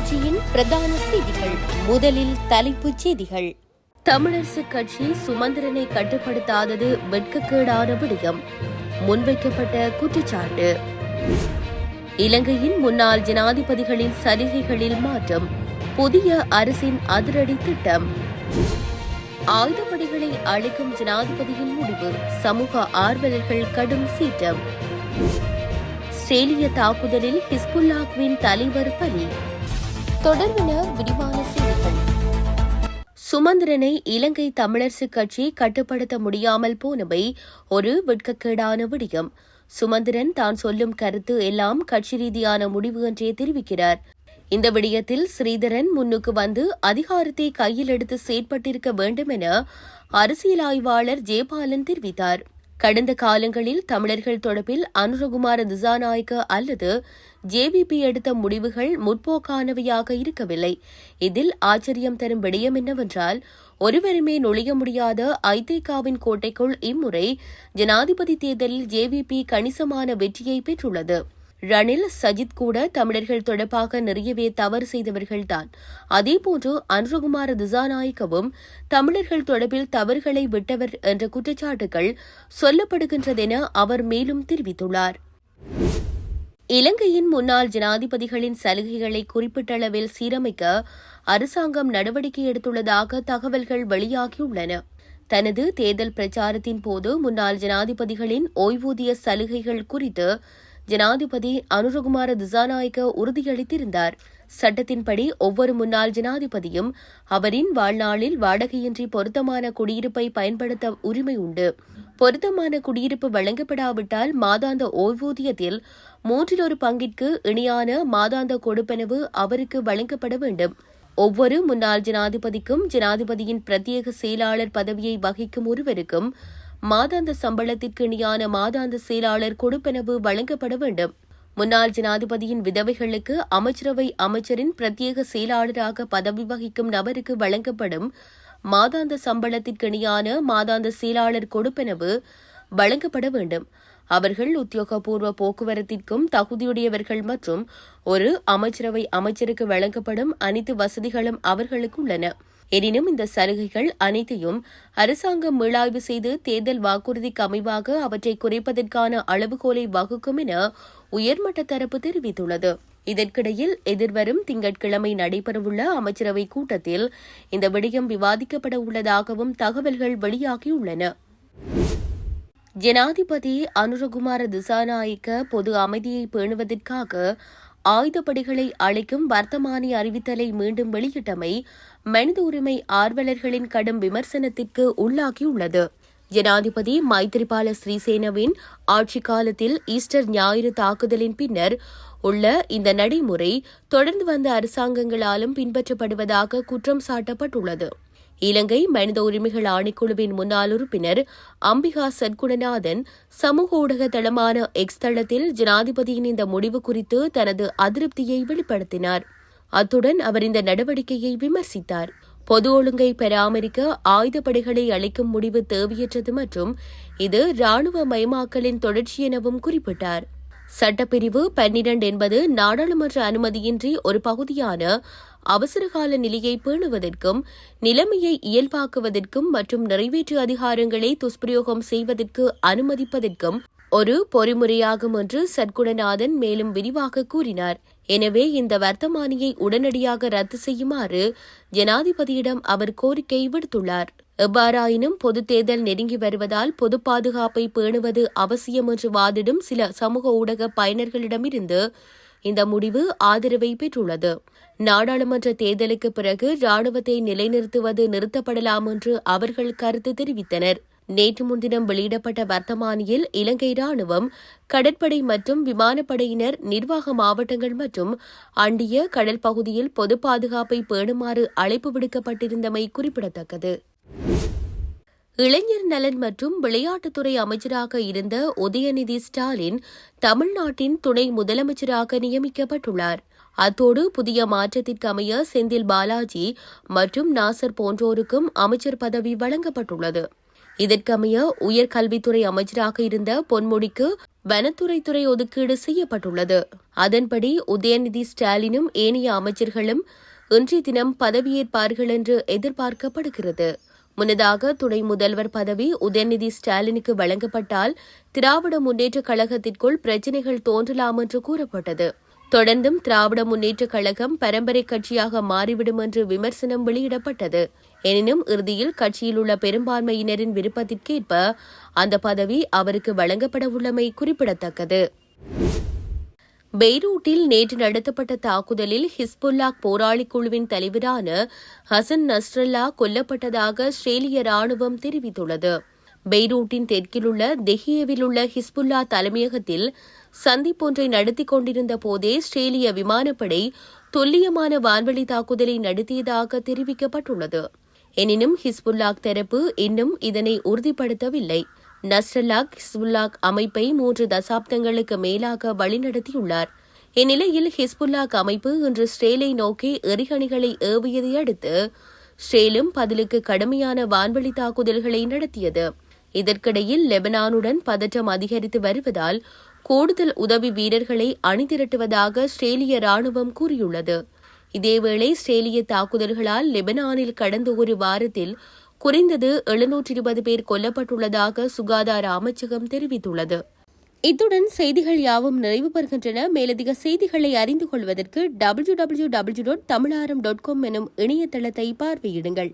தொலைக்காட்சியின் பிரதான செய்திகள். முதலில் தலைப்புச் செய்திகள். தமிழரசுக் கட்சி சுமந்திரனை கட்டுப்படுத்தாதது வெட்கக்கேடான விடயம், முன்வைக்கப்பட்ட குற்றச்சாட்டு. இலங்கையின் முன்னாள் ஜனாதிபதிகளின் சலுகைகளில் மாற்றம், புதிய அரசின் அதிரடி திட்டம். ஆயுதப்படைகளை அழிக்கும் ஜனாதிபதியின் முடிவு, சமூக ஆர்வலர்கள் கடும் சீற்றம். ஆஸ்திரேலிய தாக்குதலில் ஹிஸ்புல்லாஹ்வின் தலைவர் பலி. தொடர்பான விரிவான செய்திகள். சுமந்திரனை இலங்கை தமிழரசுக் கட்சி கட்டுப்படுத்த முடியாமல் போனவை ஒரு வெட்கக்கேடான விடயம். சுமந்திரன் தான் சொல்லும் கருத்து எல்லாம் கட்சி ரீதியான முடிவு என்றே தெரிவிக்கிறார். இந்த விடயத்தில் ஸ்ரீதரன் முன்னுக்கு வந்து அதிகாரத்தை கையில் எடுத்து செயற்பட்டிருக்க வேண்டும் என அரசியல் ஆய்வாளர் ஜெயபாலன் தெரிவித்தார். கடந்த காலங்களில் தமிழர்கள் தொடர்பில் அனுரகுமார திசாநாயக்க அல்லது ஜேவிபி எடுத்த முடிவுகள் முற்போக்கானவையாக இருக்கவில்லை. இதில் ஆச்சரியம் தரும் விடயம் என்னவென்றால், ஒருவருமே நுழைய முடியாத ஐதேகாவின் கோட்டைக்குள் இம்முறை ஜனாதிபதி தேர்தலில் ஜேவிபி கணிசமான வெற்றியை பெற்றுள்ளது. ரணில், சஜித் கூட தமிழர்கள் தொடர்பாக நிறையவே தவறு செய்தவர்கள்தான். அதேபோன்று அனுரகுமார திசாநாயக்கவும் தமிழர்கள் தொடர்பில் தவறுகளை விட்டவர் என்ற குற்றச்சாட்டுகள் சொல்லப்படுகின்றதென அவர் மேலும் தெரிவித்துள்ளார். இலங்கையின் முன்னாள் ஜனாதிபதிகளின் சலுகைகளை குறிப்பிட்டளவில் சீரமைக்க அரசாங்கம் நடவடிக்கை எடுத்துள்ளதாக தகவல்கள் வெளியாகியுள்ளன. தனது தேர்தல் பிரச்சாரத்தின் போது முன்னாள் ஜனாதிபதிகளின் ஓய்வூதிய சலுகைகள் குறித்து ஜனாதிபதி அனுரகுமார திசாநாயக்க உறுதியளித்திருந்தார். சட்டத்தின்படி ஒவ்வொரு முன்னாள் ஜனாதிபதியும் அவரின் வாழ்நாளில் வாடகையின்றி பொருத்தமான குடியிருப்பை பயன்படுத்த உரிமை உண்டு. பொருத்தமான குடியிருப்பு வழங்கப்படாவிட்டால் மாதாந்த ஓய்வூதியத்தில் 1/3 இணையான மாதாந்த கொடுப்பனவு அவருக்கு வழங்கப்பட வேண்டும். ஒவ்வொரு முன்னாள் ஜனாதிபதிக்கும் ஜனாதிபதியின் பிரத்யேக செயலாளர் பதவியை வகிக்கும் ஒருவருக்கும் மாதாந்த சம்பளத்திற்கு இணையான மாதாந்த செயலாளர் கொடுப்பனவு வழங்கப்பட வேண்டும். முன்னாள் ஜனாதிபதியின் விதவைகளுக்கு அமைச்சரவை அமைச்சரின் பிரத்யேக செயலாளராக பதவி வகிக்கும் நபருக்கு வழங்கப்படும் மாதாந்த சம்பளத்திற்கு இணையான மாதாந்த செயலாளர் கொடுப்பனவு வழங்கப்பட வேண்டும். அவர்கள் உத்தியோகபூர்வ போக்குவரத்திற்கும் தகுதியுடையவர்கள் மற்றும் ஒரு அமைச்சரவை அமைச்சருக்கு வழங்கப்படும் அனைத்து வசதிகளும் அவர்களுக்கு உள்ளன. எனினும் இந்த சலுகைகள் அனைத்தையும் அரசாங்கம் மீளாய்வு செய்து தேர்தல் வாக்குறுதிக்கு அமைவாக அவற்றை குறைப்பதற்கான அளவுகோலை வகுக்கும் என உயர்மட்ட தரப்பு தெரிவித்துள்ளது. இதற்கிடையில் எதிர்வரும் திங்கட்கிழமை நடைபெறவுள்ள அமைச்சரவை கூட்டத்தில் இந்த விடயம் விவாதிக்கப்பட உள்ளதாகவும் தகவல்கள் வெளியாகியுள்ளன. ஜனாதிபதி அனுரகுமார திசாநாயக்க பொது அமைதியை பேணுவதற்காக ஆயுதப்படைகளை அழைக்கும் வர்த்தமானி அறிவித்தலை மீண்டும் வெளியிட்டமை மனித உரிமை ஆர்வலர்களின் கடும் விமர்சனத்திற்கு உள்ளாகியுள்ளது. ஜனாதிபதி மைத்திரிபால சிறிசேனவின் ஆட்சி காலத்தில் ஈஸ்டர் ஞாயிறு தாக்குதலின் பின்னர் உள்ள இந்த நடைமுறை தொடர்ந்து வந்த அரசாங்கங்களாலும் பின்பற்றப்படுவதாக குற்றம் சாட்டப்பட்டுள்ளது. இலங்கை மனித உரிமைகள் ஆணைக்குழுவின் முன்னாள் உறுப்பினர் அம்பிகா சத்குணநாதன் சமூக ஊடக தளமான எக்ஸ் தளத்தில் ஜனாதிபதியின் இந்த முடிவு குறித்து தனது அதிருப்தியை வெளிப்படுத்தினார். அத்துடன் அவர் இந்த நடவடிக்கையை விமர்சித்தார். பொது ஒழுங்கை பராமரிக்க ஆயுதப்படைகளை அளிக்கும் முடிவு தேவையற்றது மற்றும் இது இராணுவ மயமாக்கலின் தொடர்ச்சி எனவும் குறிப்பிட்டார். சட்டப்பிரிவு 12 என்பது நாடாளுமன்ற அனுமதியின்றி ஒரு பகுதியான அவசரகால நிலையை பேணுவதற்கும் நிலைமையை இயல்பாக்குவதற்கும் மற்றும் நிறைவேற்று அதிகாரங்களை துஷ்பிரயோகம் செய்வதற்கு அனுமதிப்பதற்கும் ஒரு பொறிமுறையாகும் என்று சத்குணநாதன் மேலும் விரிவாக கூறினார். எனவே இந்த வர்த்தமானியை உடனடியாக ரத்து செய்யுமாறு ஜனாதிபதியிடம் அவர் கோரிக்கை விடுத்துள்ளார். எவ்வாறாயினும் பொது தேர்தல் நெருங்கி வருவதால் பொது பாதுகாப்பை பேணுவது அவசியம் என்று வாதிடும் சில சமூக ஊடக பயனர்களிடமிருந்து இந்த முடிவு ஆதரவை பெற்றுள்ளது. நாடாளுமன்ற தேர்தலுக்கு பிறகு ராணுவத்தை நிலைநிறுத்துவது நிறுத்தப்படலாம் என்று அவர்கள் கருத்து தெரிவித்தனர். நேற்று முன்தினம் வெளியிடப்பட்ட வர்த்தமானியில் இலங்கை ராணுவம், கடற்படை மற்றும் விமானப்படையினர் நிர்வாக மாவட்டங்கள் மற்றும் அண்டிய கடல் பகுதியில் பொது பாதுகாப்பை பேணுமாறு அழைப்பு விடுக்கப்பட்டிருந்தமை குறிப்பிடத்தக்கது. இளைஞர் நலன் மற்றும் விளையாட்டுத்துறை அமைச்சராக இருந்த உதயநிதி ஸ்டாலின் தமிழ்நாட்டின் துணை முதலமைச்சராக நியமிக்கப்பட்டுள்ளார். அத்தோடு புதிய மாற்றத்திற்கு அமைய செந்தில் பாலாஜி மற்றும் நாசர் போன்றோருக்கும் அமைச்சர் பதவி வழங்கப்பட்டுள்ளது. இதற்கமைய உயர்கல்வித்துறை அமைச்சராக இருந்த பொன்முடிக்கு வனத்துறை ஒதுக்கீடு செய்யப்பட்டுள்ளது. அதன்படி உதயநிதி ஸ்டாலினும் ஏனைய அமைச்சர்களும் இன்றைய தினம் பதவியேற்பார்கள் என்று எதிர்பார்க்கப்படுகிறது. முன்னதாக துணை முதல்வர் பதவி உதயநிதி ஸ்டாலினுக்கு வழங்கப்பட்டால் திராவிட முன்னேற்றக் கழகத்திற்குள் பிரச்சினைகள் தோன்றலாம் என்று கூறப்பட்டது. தொடர்ந்தும் திராவிட முன்னேற்றக் கழகம் பரம்பரை கட்சியாக மாறிவிடும் என்று விமர்சனம் வெளியிடப்பட்டது. எனினும் இறுதியில் கட்சியில் உள்ள பெரும்பான்மையினரின் விருப்பத்திற்கேற்ப அந்த பதவி அவருக்கு வழங்கப்பட உள்ளமை குறிப்பிடத்தக்கது. பெய்ரூட்டில் நேற்று நடத்தப்பட்ட தாக்குதலில் ஹிஸ்புல்லாஹ் போராளி குழுவின் தலைவரான ஹசன் நஸ்ரல்லா கொல்லப்பட்டதாக இஸ்ரேலிய ராணுவம் தெரிவித்துள்ளது. பெய்ரூட்டின் தெற்கிலுள்ள தெஹியவில் உள்ள ஹிஸ்புல்லா தலைமையகத்தில் சந்திப்பொன்றை நடத்திக் கொண்டிருந்த போதே இஸ்ரேலிய விமானப்படை துல்லியமான வான்வழி தாக்குதலை நடத்தியதாக தெரிவிக்கப்பட்டுள்ளது. எனினும் ஹிஸ்புல்லாஹ் தரப்பு இன்னும் இதனை உறுதிப்படுத்தவில்லை. நஸ்ரல்லாஹ் ஹிஸ்புல்லாஹ் அமைப்பை 3 தசாப்தங்களுக்கு மேலாக வழிநடத்தியுள்ளார். இந்நிலையில் ஹிஸ்புல்லாஹ் அமைப்பு இன்று இஸ்ரேலை நோக்கி எறிகணைகளை ஏவியதை அடுத்து இஸ்ரேலும் பதிலுக்கு கடுமையான வான்வழி தாக்குதல்களை நடத்தியது. இதற்கிடையில் லெபனானுடன் பதற்றம் அதிகரித்து வருவதால் கூடுதல் உதவி வீரர்களை அணிதிரட்டுவதாக இஸ்ரேலிய ராணுவம் கூறியுள்ளது. இதேவேளை இஸ்ரேலிய தாக்குதல்களால் லெபனானில் கடந்த ஒரு வாரத்தில் குறைந்தது 720 பேர் கொல்லப்பட்டுள்ளதாக சுகாதார அமைச்சகம் தெரிவித்துள்ளது. இத்துடன் செய்திகள் யாவும் நிறைவு பெறுகின்றன. மேலதிக செய்திகளை அறிந்து கொள்வதற்கு www.tamilaram.com எனும் இணையதளத்தை பார்வையிடுங்கள்.